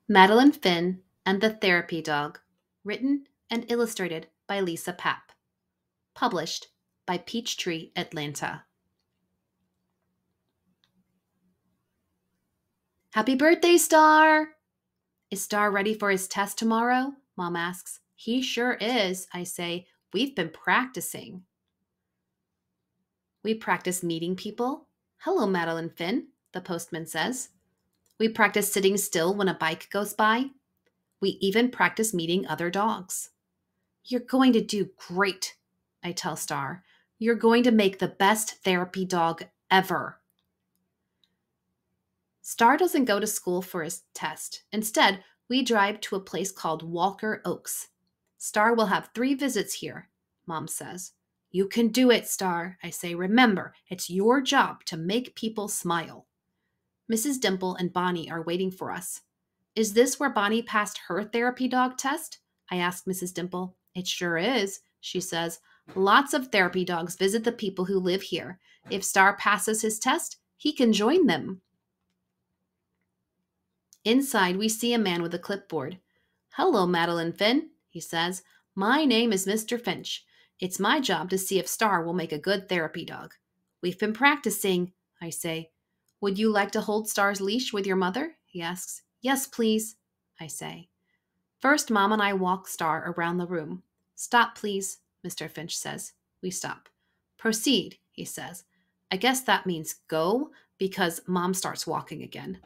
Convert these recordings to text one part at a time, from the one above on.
Madeline Finn and the Therapy Dog, written and illustrated by Lisa Papp, published by Peachtree Atlanta. Happy birthday, Star! Is Star ready for his test tomorrow? Mom asks. He sure is, I say. We've been practicing. We practice meeting people. Hello, Madeline Finn, the postman says. We practice sitting still when a bike goes by. We even practice meeting other dogs. You're going to do great, I tell Star. You're going to make the best therapy dog ever. Star doesn't go to school for his test. Instead, we drive to a place called Walker Oaks. Star will have 3 visits here, Mom says. You can do it, Star, I say. Remember, it's your job to make people smile. Mrs. Dimple and Bonnie are waiting for us. Is this where Bonnie passed her therapy dog test? I ask Mrs. Dimple. It sure is, she says. Lots of therapy dogs visit the people who live here. If Star passes his test, he can join them. Inside, we see a man with a clipboard. Hello, Madeline Finn, he says. My name is Mr. Finch. It's my job to see if Star will make a good therapy dog. We've been practicing, I say. Would you like to hold Star's leash with your mother? He asks. Yes, please, I say. First, Mom and I walk Star around the room. Stop, please, Mr. Finch says. We stop. Proceed, he says. I guess that means go, because Mom starts walking again.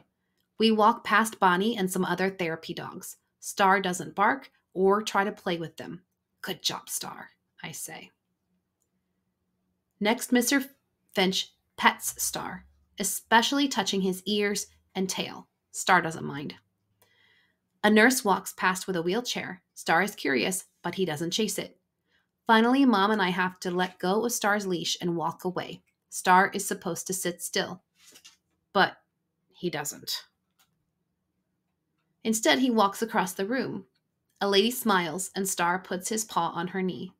We walk past Bonnie and some other therapy dogs. Star doesn't bark or try to play with them. Good job, Star, I say. Next, Mr. Finch pets Star, especially touching his ears and tail. Star doesn't mind. A nurse walks past with a wheelchair. Star is curious, but he doesn't chase it. Finally, Mom and I have to let go of Star's leash and walk away. Star is supposed to sit still, but he doesn't. Instead, he walks across the room. A lady smiles, and Star puts his paw on her knee.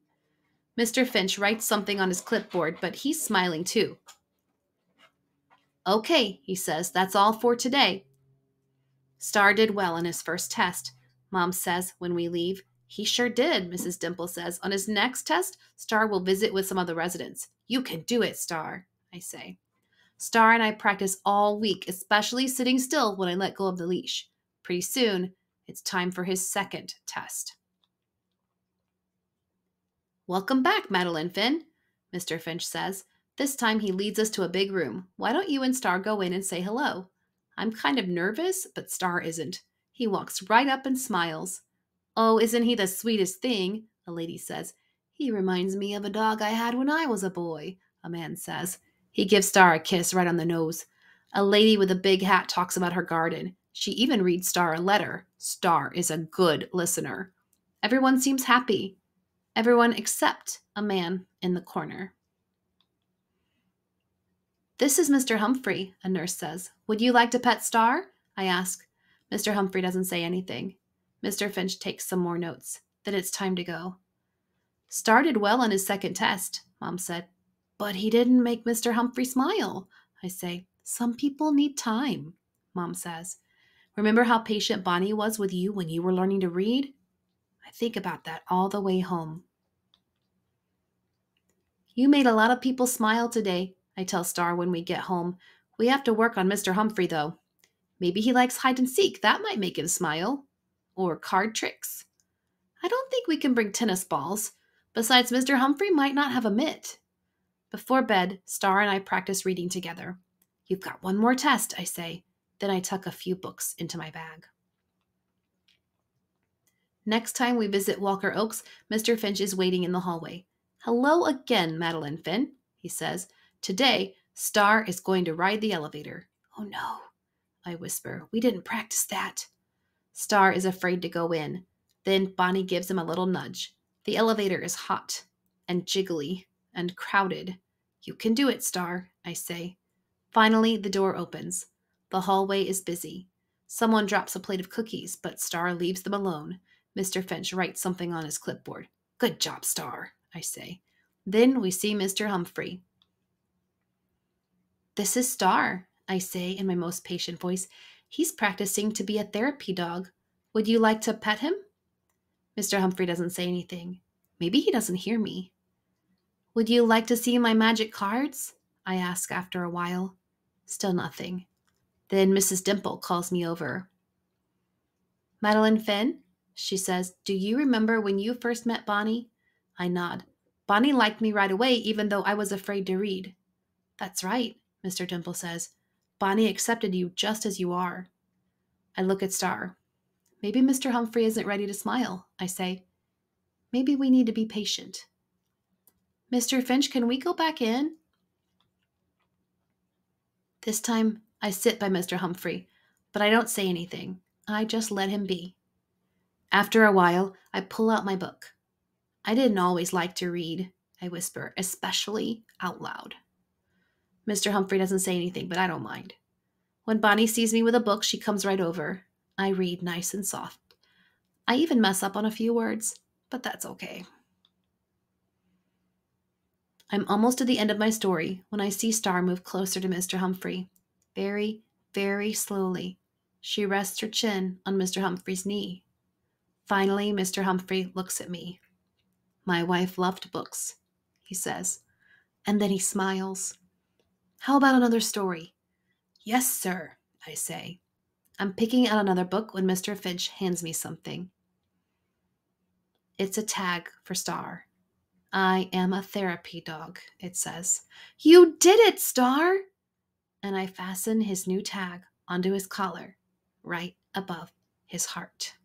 Mr. Finch writes something on his clipboard, but he's smiling too. Okay, he says, that's all for today. Star did well on his first test, Mom says when we leave. He sure did, Mrs. Dimple says. On his next test, Star will visit with some of the residents. You can do it, Star, I say. Star and I practice all week, especially sitting still when I let go of the leash. Pretty soon, it's time for his second test. Welcome back, Madeline Finn, Mr. Finch says. This time he leads us to a big room. Why don't you and Star go in and say hello? I'm kind of nervous, but Star isn't. He walks right up and smiles. Oh, isn't he the sweetest thing? A lady says. He reminds me of a dog I had when I was a boy, a man says. He gives Star a kiss right on the nose. A lady with a big hat talks about her garden. She even reads Star a letter. Star is a good listener. Everyone seems happy. Everyone except a man in the corner. This is Mr. Humphrey, a nurse says. Would you like to pet Star? I ask. Mr. Humphrey doesn't say anything. Mr. Finch takes some more notes. Then it's time to go. Star did well on his second test, Mom said. But he didn't make Mr. Humphrey smile, I say. Some people need time, Mom says. Remember how patient Bonnie was with you when you were learning to read? I think about that all the way home. You made a lot of people smile today, I tell Star when we get home. We have to work on Mr. Humphrey, though. Maybe he likes hide and seek. That might make him smile. Or card tricks. I don't think we can bring tennis balls. Besides, Mr. Humphrey might not have a mitt. Before bed, Star and I practice reading together. You've got one more test, I say. Then I tuck a few books into my bag. Next time we visit Walker Oaks, Mr. Finch is waiting in the hallway. Hello again, Madeline Finn, he says. Today, Star is going to ride the elevator. Oh no, I whisper. We didn't practice that. Star is afraid to go in. Then Bonnie gives him a little nudge. The elevator is hot and jiggly and crowded. You can do it, Star, I say. Finally, the door opens. The hallway is busy. Someone drops a plate of cookies, but Star leaves them alone. Mr. Finch writes something on his clipboard. Good job, Star, I say. Then we see Mr. Humphrey. This is Star, I say in my most patient voice. He's practicing to be a therapy dog. Would you like to pet him? Mr. Humphrey doesn't say anything. Maybe he doesn't hear me. Would you like to see my magic cards? I ask after a while. Still nothing. Then Mrs. Dimple calls me over. Madeline Finn, she says, do you remember when you first met Bonnie? I nod. Bonnie liked me right away, even though I was afraid to read. That's right, Mr. Dimple says. Bonnie accepted you just as you are. I look at Star. Maybe Mr. Humphrey isn't ready to smile, I say. Maybe we need to be patient. Mr. Finch, can we go back in? This time, I sit by Mr. Humphrey, but I don't say anything. I just let him be. After a while, I pull out my book. I didn't always like to read, I whisper, especially out loud. Mr. Humphrey doesn't say anything, but I don't mind. When Bonnie sees me with a book, she comes right over. I read nice and soft. I even mess up on a few words, but that's okay. I'm almost at the end of my story when I see Star move closer to Mr. Humphrey. Very, very slowly. She rests her chin on Mr. Humphrey's knee. Finally, Mr. Humphrey looks at me. My wife loved books, he says, and then he smiles. How about another story? Yes, sir, I say. I'm picking out another book when Mr. Finch hands me something. It's a tag for Star. I am a therapy dog, it says. You did it, Star! And I fasten his new tag onto his collar, right above his heart.